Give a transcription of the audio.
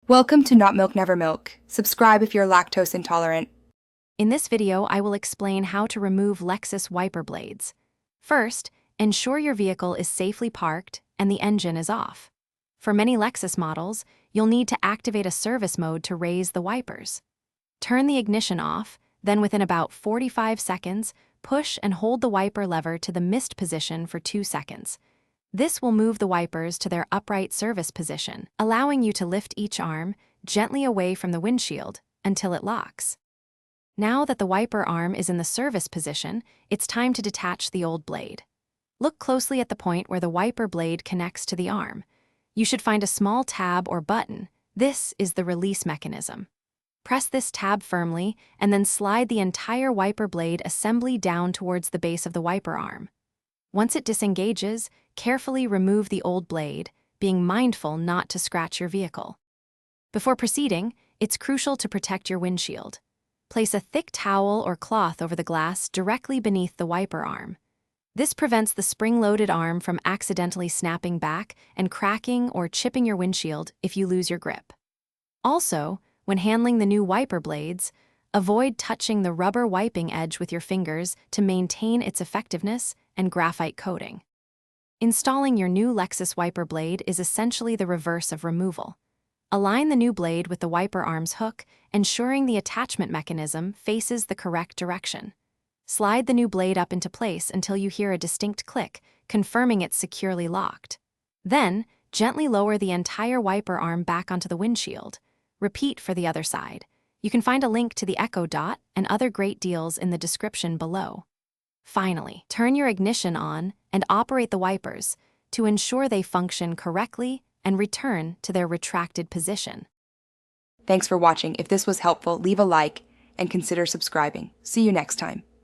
Welcome to Not Milk Never Milk. Subscribe if you're lactose intolerant. In this video, I will explain how to remove Lexus wiper blades. First, ensure your vehicle is safely parked and the engine is off. For many Lexus models, you'll need to activate a service mode to raise the wipers. Turn the ignition off, then within about 45 seconds, push and hold the wiper lever to the missed position for 2 seconds. This will move the wipers to their upright service position, allowing you to lift each arm gently away from the windshield until it locks. Now that the wiper arm is in the service position, it's time to detach the old blade. Look closely at the point where the wiper blade connects to the arm. You should find a small tab or button. This is the release mechanism. Press this tab firmly and then slide the entire wiper blade assembly down towards the base of the wiper arm. Once it disengages, carefully remove the old blade, being mindful not to scratch your vehicle. Before proceeding, it's crucial to protect your windshield. Place a thick towel or cloth over the glass directly beneath the wiper arm. This prevents the spring-loaded arm from accidentally snapping back and cracking or chipping your windshield if you lose your grip. Also, when handling the new wiper blades, avoid touching the rubber wiping edge with your fingers to maintain its effectiveness and graphite coating. Installing your new Lexus wiper blade is essentially the reverse of removal. Align the new blade with the wiper arm's hook, ensuring the attachment mechanism faces the correct direction. Slide the new blade up into place until you hear a distinct click, confirming it's securely locked. Then, gently lower the entire wiper arm back onto the windshield. Repeat for the other side. You can find a link to the Echo Dot and other great deals in the description below. Finally, turn your ignition on and operate the wipers to ensure they function correctly and return to their retracted position. Thanks for watching. If this was helpful, leave a like and consider subscribing. See you next time.